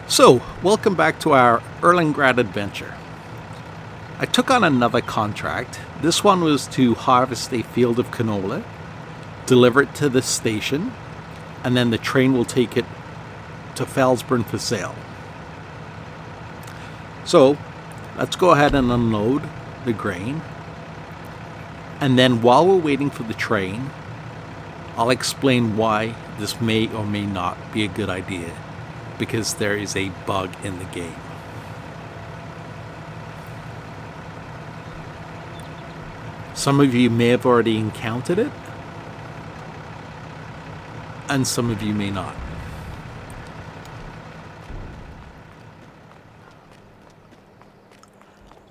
So, welcome back to our Erlengrat adventure. I took on another contract. This one was to harvest a field of canola, deliver it to the station, and then the train will take it to Felsburn for sale. So, let's go ahead and unload the grain. And then while we're waiting for the train, I'll explain why this may or may not be a good idea, because there is a bug in the game. Some of you may have already encountered it, and some of you may not.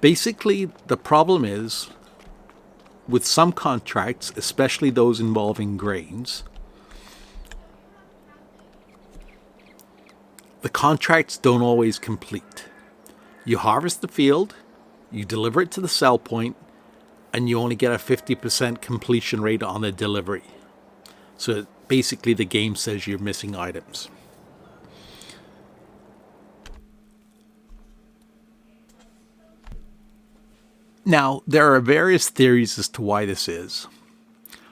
Basically, the problem is, with some contracts, especially those involving grains, the contracts don't always complete. You harvest the field, you deliver it to the sell point, and you only get a 50% completion rate on the delivery. So basically the game says you're missing items. Now, there are various theories as to why this is.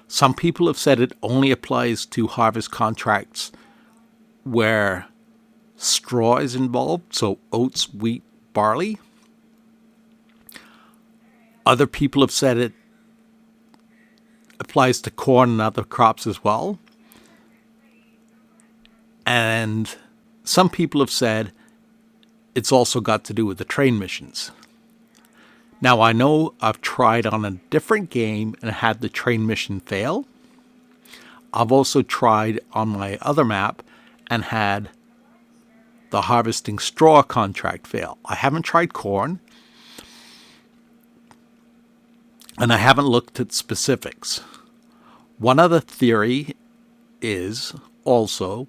Some people have said it only applies to harvest contracts where straw is involved, so oats, wheat, barley. Other people have said it applies to corn and other crops as well. And some people have said it's also got to do with the train missions. Now, I know I've tried on a different game and had the train mission fail. I've also tried on my other map and had the harvesting straw contract fail. I haven't tried corn, and I haven't looked at specifics. One other theory is also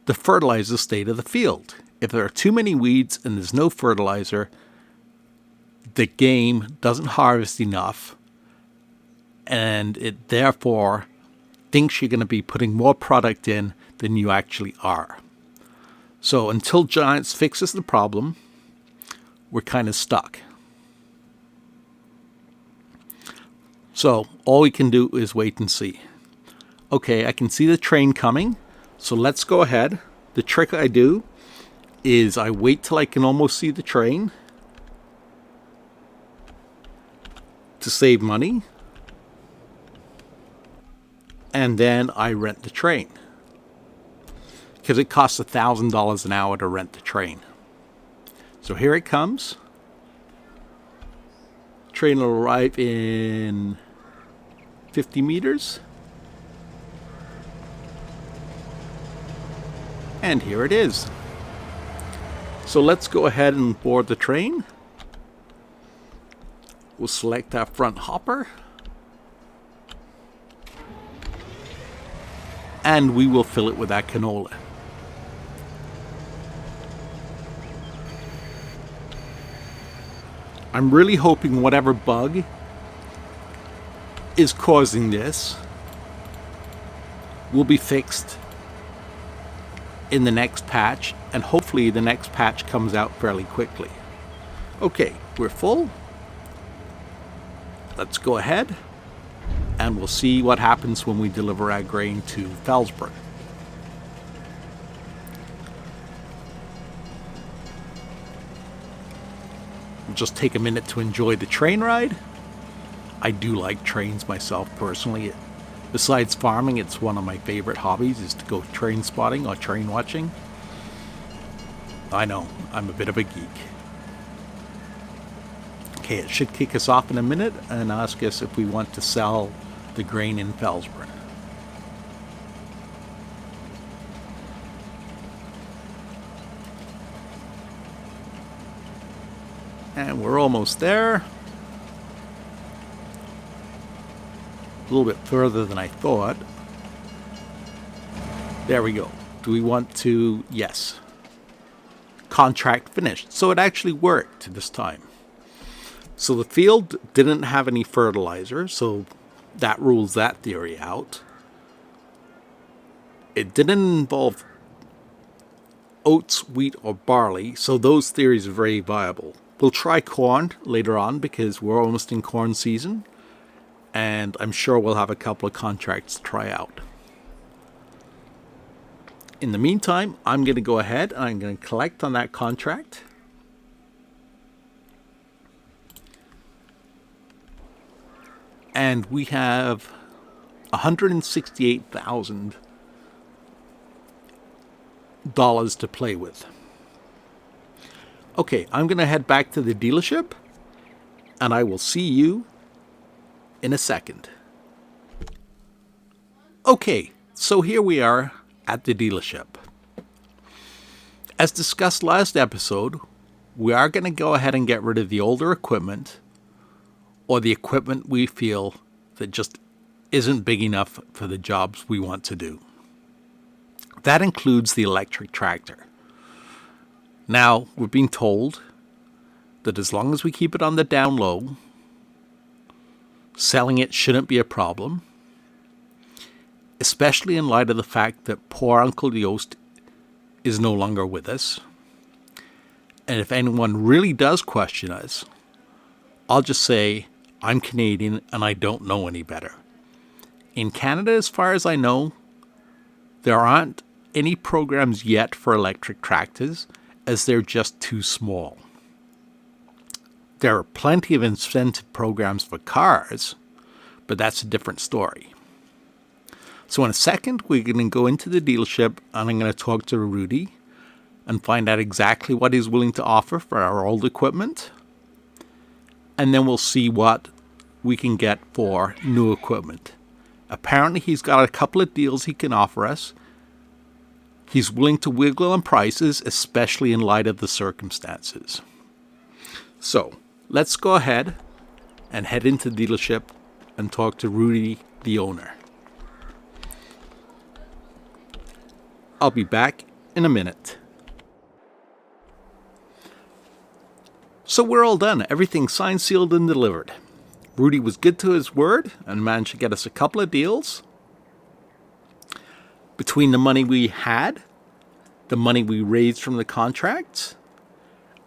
the fertilizer state of the field. If there are too many weeds and there's no fertilizer, the game doesn't harvest enough, and it therefore thinks you're going to be putting more product in than you actually are. So until Giants fixes the problem, we're kind of stuck. So all we can do is wait and see. Okay, I can see the train coming, so let's go ahead. The trick I do is I wait till I can almost see the train to save money, and then I rent the train, because it costs $1,000 an hour to rent the train. So here it comes. Train will arrive in 50 meters. And here it is. So let's go ahead and board the train. We'll select our front hopper. And we will fill it with that canola. I'm really hoping whatever bug is causing this will be fixed in the next patch, and hopefully the next patch comes out fairly quickly. Okay, we're full. Let's go ahead and we'll see what happens when we deliver our grain to Felsburn. We'll just take a minute to enjoy the train ride. I do like trains myself personally. Besides farming, it's one of my favorite hobbies is to go train spotting or train watching. I know, I'm a bit of a geek. Okay, it should kick us off in a minute and ask us if we want to sell the grain in Felsburn. And we're almost there. A little bit further than I thought. There we go. Do we want to? Yes. Contract finished. So it actually worked this time. So the field didn't have any fertilizer, so that rules that theory out. It didn't involve oats, wheat, or barley, so those theories are very viable. We'll try corn later on because we're almost in corn season, and I'm sure we'll have a couple of contracts to try out. In the meantime, I'm going to go ahead and I'm going to collect on that contract. And we have $168,000 to play with. Okay, I'm going to head back to the dealership, and I will see you in a second. Okay, so here we are at the dealership. As discussed last episode, we are going to go ahead and get rid of the older equipment, or the equipment we feel that just isn't big enough for the jobs we want to do. That includes the electric tractor. Now, we're being told that as long as we keep it on the down low, selling it shouldn't be a problem, especially in light of the fact that poor Uncle Joost is no longer with us. And if anyone really does question us, I'll just say I'm Canadian and I don't know any better. In Canada, as far as I know, there aren't any programs yet for electric tractors, as they're just too small. There are plenty of incentive programs for cars, but that's a different story. So in a second, we're going to go into the dealership and I'm going to talk to Rudy and find out exactly what he's willing to offer for our old equipment. And then we'll see what we can get for new equipment. Apparently he's got a couple of deals he can offer us. He's willing to wiggle on prices, especially in light of the circumstances. So, let's go ahead and head into the dealership and talk to Rudy, the owner. I'll be back in a minute. So we're all done. Everything's signed, sealed, and delivered. Rudy was good to his word and managed to get us a couple of deals. Between the money we had, the money we raised from the contracts,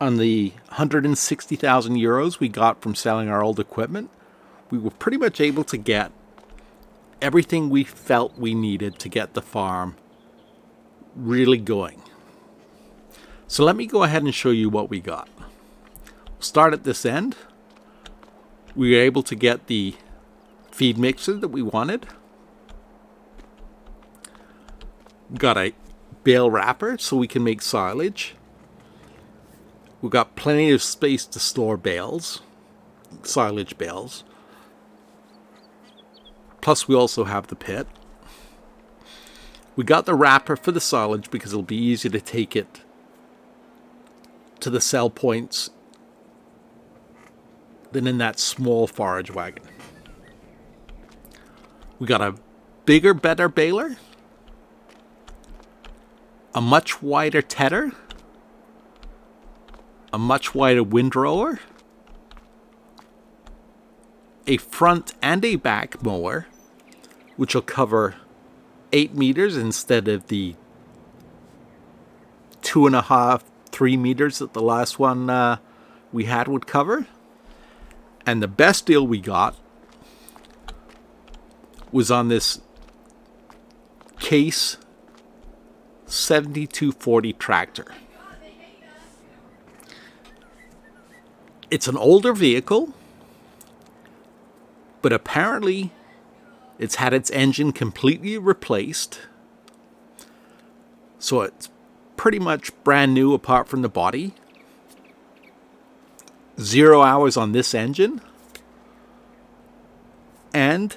and the 160,000 euros we got from selling our old equipment, we were pretty much able to get everything we felt we needed to get the farm really going. So let me go ahead and show you what we got. We'll start at this end. We were able to get the feed mixer that we wanted. Got a bale wrapper so we can make silage. We've got plenty of space to store bales, silage bales. Plus we also have the pit. We got the wrapper for the silage because it'll be easier to take it to the sell points than in that small forage wagon. We got a bigger, better baler, a much wider tedder, a much wider windrower, a front and a back mower, which will cover 8 meters instead of the 2.5, 3 meters that the last one we had would cover. And the best deal we got was on this Case 7240 tractor. It's an older vehicle, but apparently it's had its engine completely replaced. So it's pretty much brand new apart from the body. 0 hours on this engine. And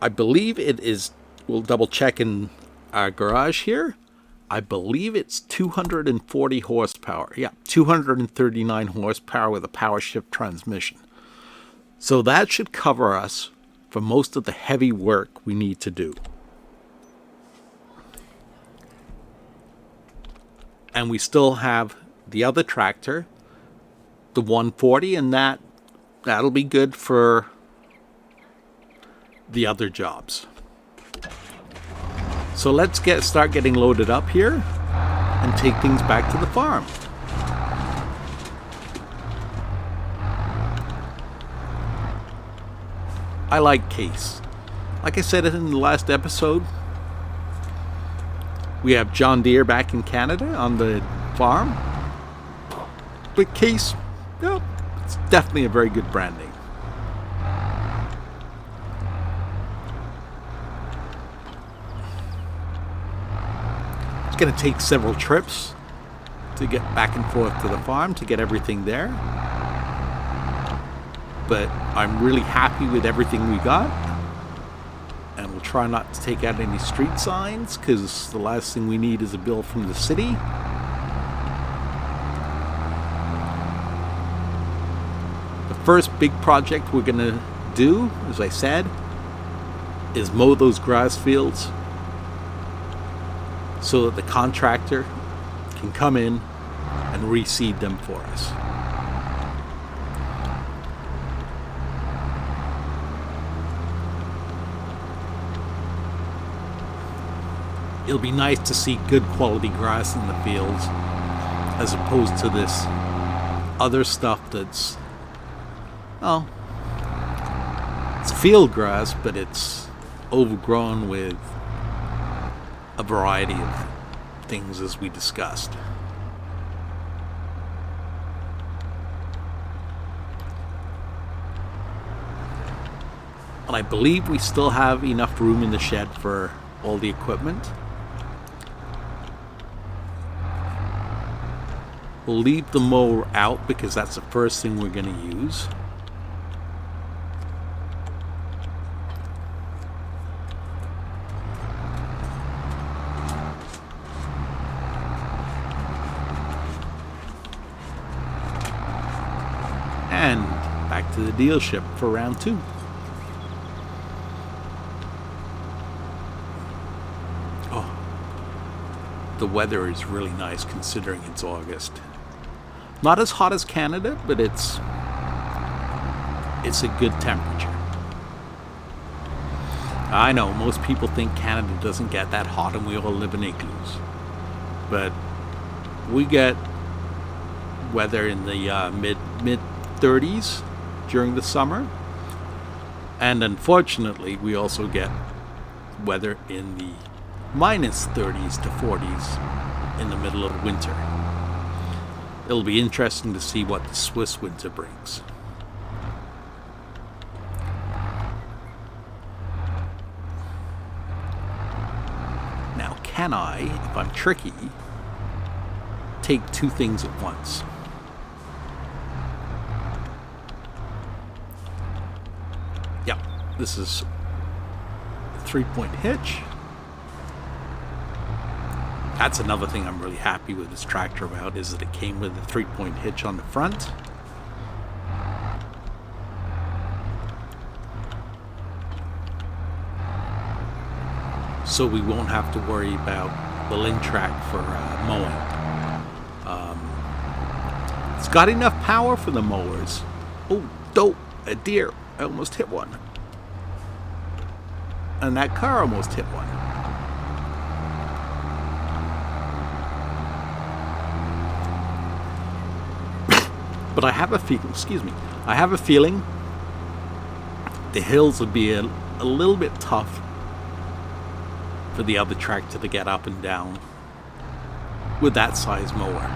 I believe it is, we'll double check in our garage here. I believe it's 240 horsepower. Yeah, 239 horsepower with a power shift transmission. So that should cover us for most of the heavy work we need to do. And we still have the other tractor, the 140, and that'll be good for the other jobs. So let's start getting loaded up here and take things back to the farm. I like Case. Like I said in the last episode, we have John Deere back in Canada on the farm. But Case, yeah, it's definitely a very good brand name. It's going to take several trips to get back and forth to the farm to get everything there. But I'm really happy with everything we got. And we'll try not to take out any street signs, because the last thing we need is a bill from the city. The first big project we're going to do, as I said, is mow those grass fields so that the contractor can come in and reseed them for us. It'll be nice to see good quality grass in the fields as opposed to this other stuff that's, well, it's field grass, but it's overgrown with a variety of things, as we discussed. And I believe we still have enough room in the shed for all the equipment. We'll leave the mower out because that's the first thing we're going to use. And back to the dealership for round 2. Oh, the weather is really nice considering it's August. Not as hot as Canada, but it's a good temperature. I know most people think Canada doesn't get that hot and we all live in igloos, but we get weather in the mid 30s during the summer, and unfortunately we also get weather in the minus 30s to 40s in the middle of winter. It'll be interesting to see what the Swiss winter brings. Now, can I, if I'm tricky, take 2 things at once? Yep, this is a 3-point hitch. That's another thing I'm really happy with this tractor about, is that it came with a 3-point hitch on the front. So we won't have to worry about the link track for mowing. It's got enough power for the mowers. Oh, dope, a deer. I almost hit one. And that car almost hit one. But I have a feeling the hills would be a little bit tough for the other tractor to get up and down with that size mower.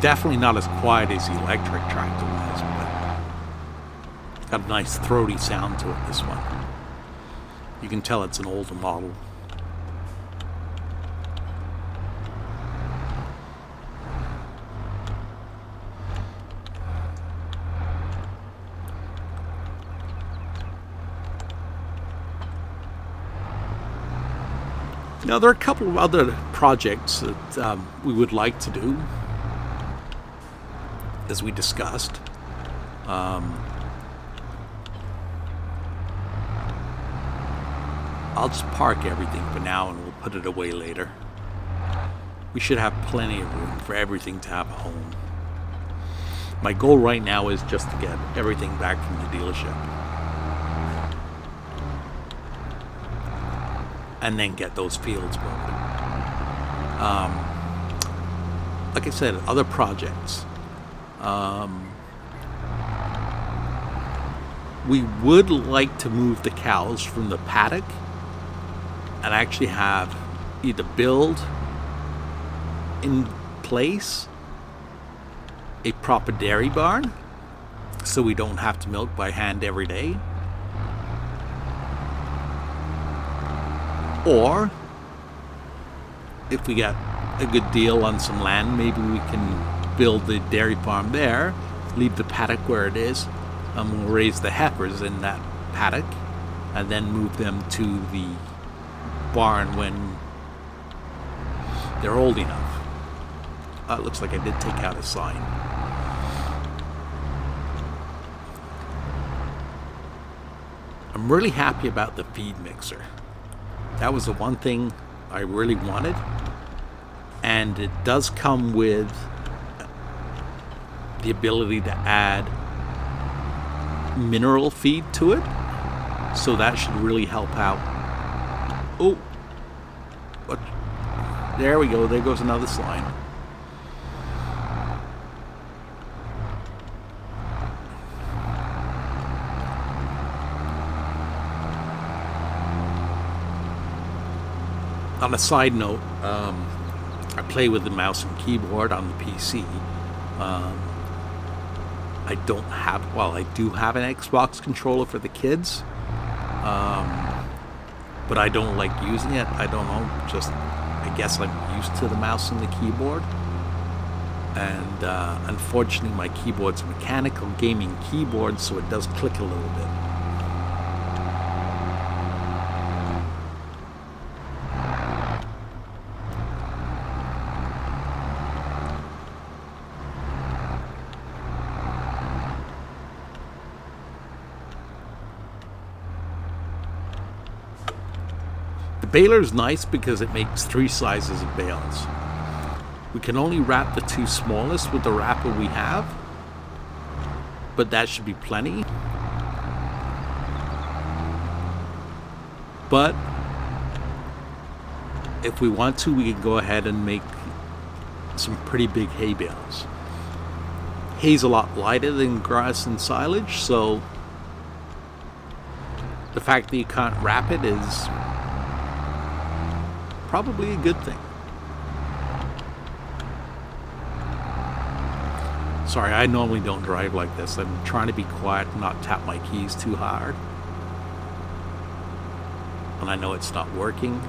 Definitely not as quiet as the electric tractor was, but got a nice throaty sound to it, this one. You can tell it's an older model. Now, there are a couple of other projects that we would like to do, as we discussed. I'll just park everything for now and we'll put it away later. we should have plenty of room for everything to have a home. My goal right now is just to get everything back from the dealership. And then get those fields mowed. Like I said, other projects. We would like to move the cows from the paddock and actually have either build in place a proper dairy barn so we don't have to milk by hand every day. Or if we get a good deal on some land, maybe we can build the dairy farm there, leave the paddock where it is, and we'll raise the heifers in that paddock and then move them to the barn when they're old enough. It looks like I did take out a sign. I'm really happy about the feed mixer. That was the one thing I really wanted. And it does come with the ability to add mineral feed to it. So that should really help out. Oh, what? There we go. There goes another slime. On a side note, I play with the mouse and keyboard on the PC. I do have an Xbox controller for the kids, but I don't like using it. I don't know, I guess I'm used to the mouse and the keyboard. And unfortunately, my keyboard's a mechanical gaming keyboard, so it does click a little bit. The baler's nice because it makes 3 sizes of bales. We can only wrap the 2 smallest with the wrapper we have, but that should be plenty. But if we want to, we can go ahead and make some pretty big hay bales. Hay's a lot lighter than grass and silage, so the fact that you can't wrap it is probably a good thing. Sorry, I normally don't drive like this. I'm trying to be quiet and not tap my keys too hard. And I know it's not working.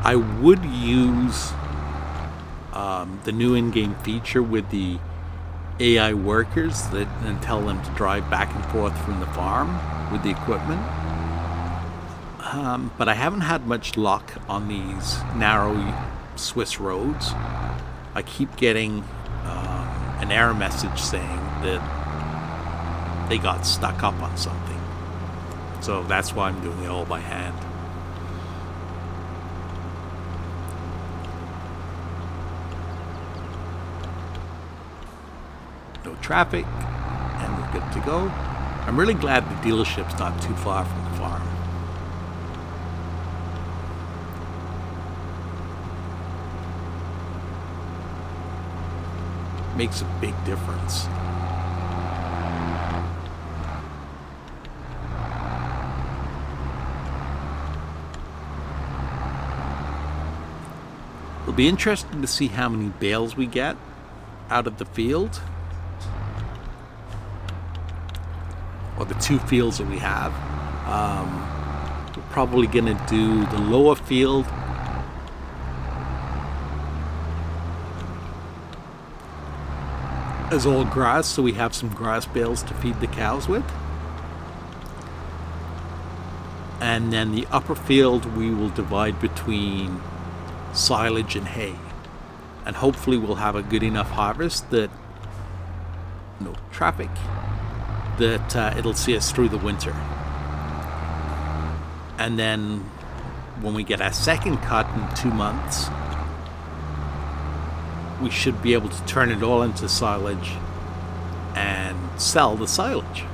I would use the new in-game feature with the AI workers and tell them to drive back and forth from the farm with the equipment. But I haven't had much luck on these narrow Swiss roads. I keep getting an error message saying that they got stuck up on something. So that's why I'm doing it all by hand. No traffic, and we're good to go. I'm really glad the dealership's not too far from the farm. Makes a big difference. It'll be interesting to see how many bales we get out of the field. Or the 2 fields that we have. We're probably going to do the lower field is all grass, so we have some grass bales to feed the cows with. And then the upper field we will divide between silage and hay. And hopefully we'll have a good enough harvest that, no traffic, that it'll see us through the winter. And then when we get our second cut in 2 months, we should be able to turn it all into silage and sell the silage.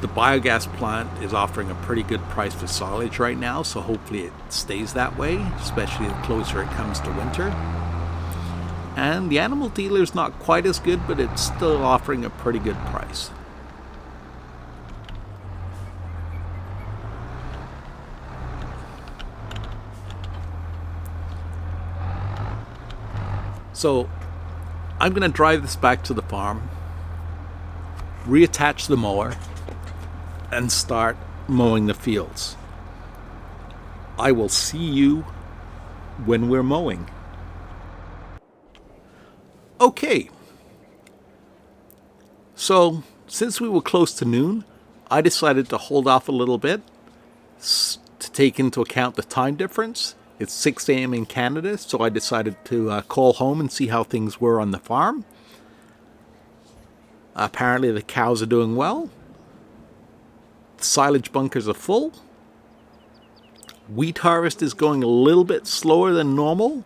The biogas plant is offering a pretty good price for silage right now, so hopefully it stays that way, especially the closer it comes to winter. And the animal dealer is not quite as good, but it's still offering a pretty good price. So I'm going to drive this back to the farm, reattach the mower, and start mowing the fields. I will see you when we're mowing. Okay. So, since we were close to noon, I decided to hold off a little bit to take into account the time difference. It's 6 a.m. in Canada, so I decided to call home and see how things were on the farm. Apparently the cows are doing well. The silage bunkers are full. Wheat harvest is going a little bit slower than normal,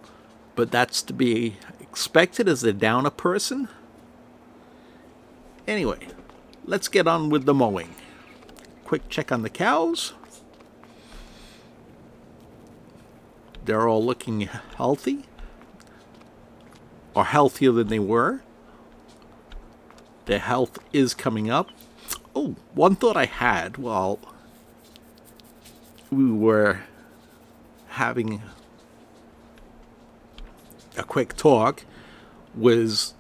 but that's to be expected as they're down a person. Anyway, let's get on with the mowing. Quick check on the cows. They're all looking healthy, or healthier than they were. Their health is coming up. Oh, one thought I had while we were having a quick talk was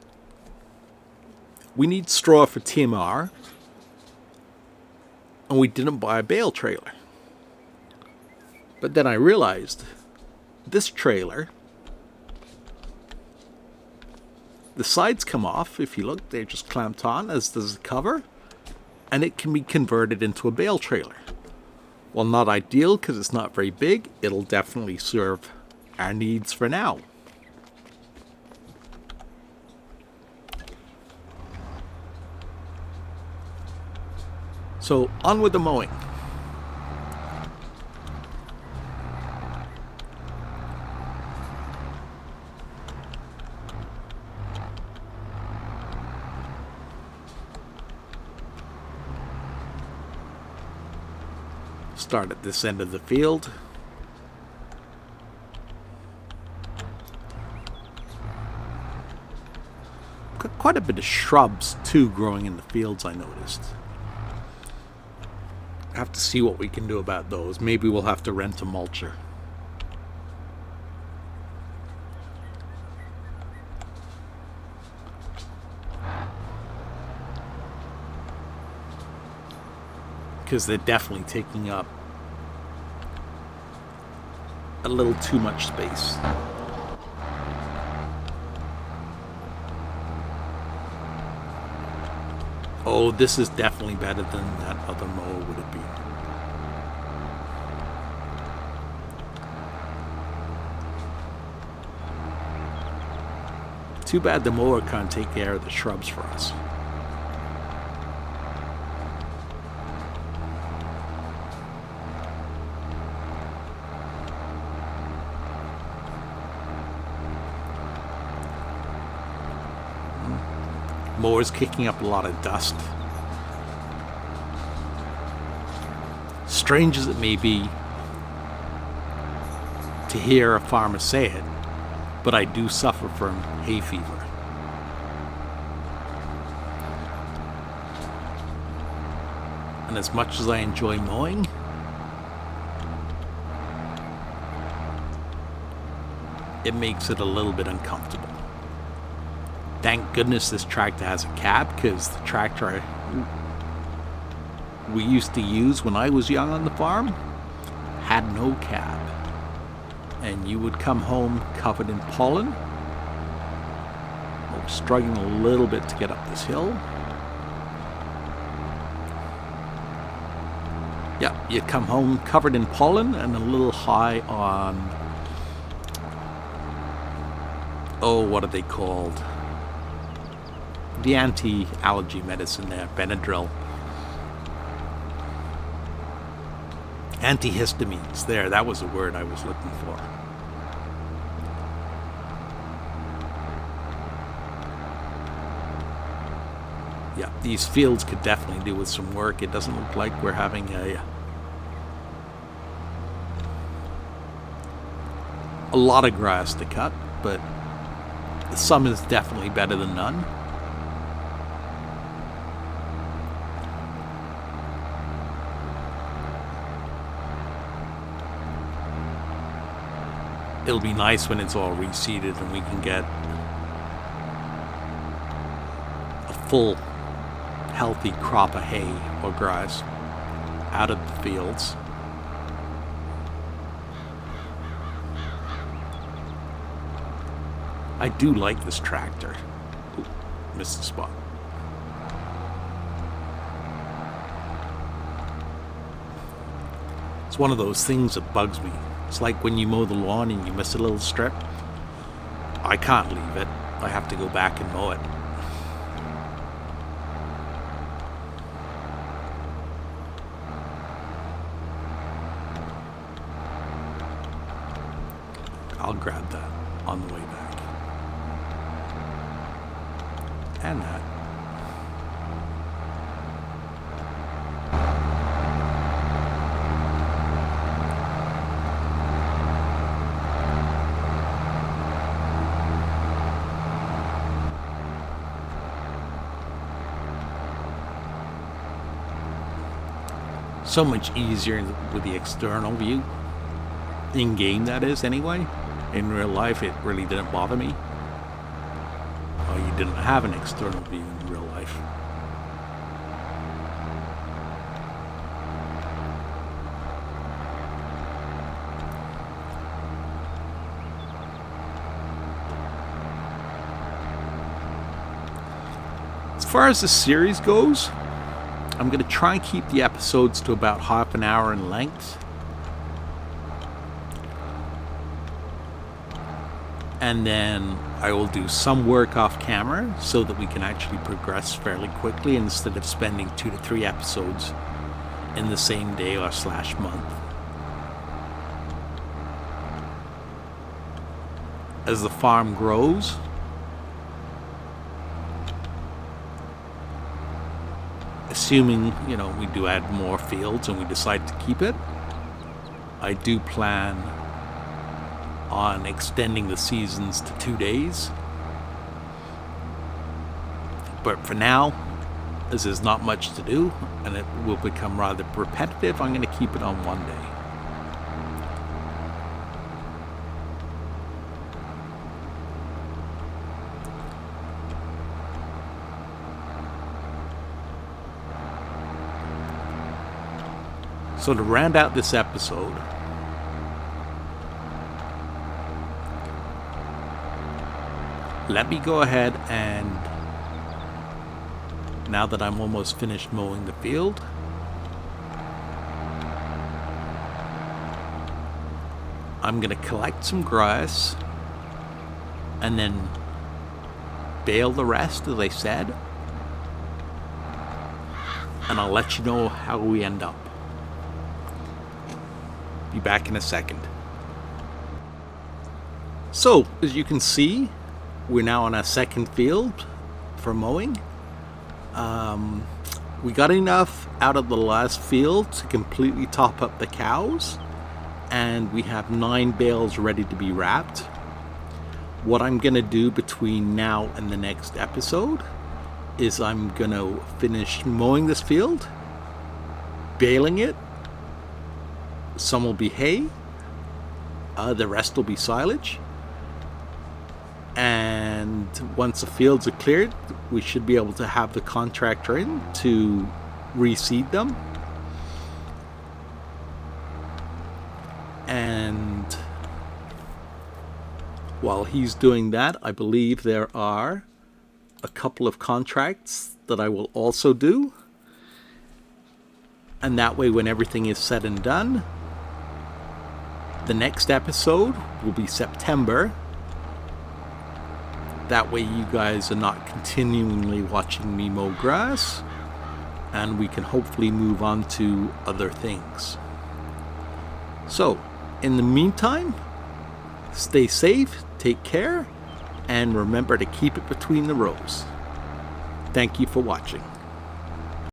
we need straw for TMR, and we didn't buy a bale trailer. But then I realized this trailer, the sides come off. If you look, they're just clamped on, as does the cover, and it can be converted into a bale trailer. Well, not ideal because it's not very big. It'll definitely serve our needs for now. So on with the mowing. Start at this end of the field. Got quite a bit of shrubs too growing in the fields, I noticed. I have to see what we can do about those. Maybe we'll have to rent a mulcher. Because they're definitely taking up a little too much space. Oh, this is definitely better than that other mower would have been. Too bad the mower can't take care of the shrubs for us. Mower's kicking up a lot of dust. Strange as it may be to hear a farmer say it, but I do suffer from hay fever. And as much as I enjoy mowing, it makes it a little bit uncomfortable. Thank goodness this tractor has a cab, because the tractor we used to use when I was young on the farm had no cab. And you would come home covered in pollen. Oh, struggling a little bit to get up this hill. Yeah, you come home covered in pollen and a little high on, what are they called? The anti-allergy medicine there, Benadryl. Antihistamines, there, that was the word I was looking for. Yeah, these fields could definitely do with some work. It doesn't look like we're having a lot of grass to cut, but some is definitely better than none. It'll be nice when it's all reseeded and we can get a full, healthy crop of hay or grass out of the fields. I do like this tractor. Ooh, missed the spot. It's one of those things that bugs me. It's like when you mow the lawn and you miss a little strip. I can't leave it. I have to go back and mow it. I'll grab that on the way back. And that. So much easier with the external view. In game, that is, anyway. In real life, it really didn't bother me. Well, you didn't have an external view in real life. As far as the series goes, I'm going to try and keep the episodes to about half an hour in length. And then I will do some work off camera so that we can actually progress fairly quickly instead of spending 2 to 3 episodes in the same day or / month. As the farm grows, assuming, we do add more fields and we decide to keep it, I do plan on extending the seasons to 2 days. But for now, as there's not much to do and it will become rather repetitive, I'm going to keep it on 1 day. So to round out this episode, let me go ahead and, now that I'm almost finished mowing the field, I'm going to collect some grass and then bale the rest, as I said, and I'll let you know how we end up. Be back in a second. So, as you can see, we're now on our second field for mowing. We got enough out of the last field to completely top up the cows, and we have 9 bales ready to be wrapped. What I'm going to do between now and the next episode is I'm going to finish mowing this field, baling it. Some will be hay, the rest will be silage. And once the fields are cleared, we should be able to have the contractor in to reseed them. And while he's doing that, I believe there are a couple of contracts that I will also do. And that way, when everything is said and done, the next episode will be September. That way you guys are not continually watching me mow grass, and we can hopefully move on to other things. So, in the meantime, stay safe, take care, and remember to keep it between the rows. Thank you for watching.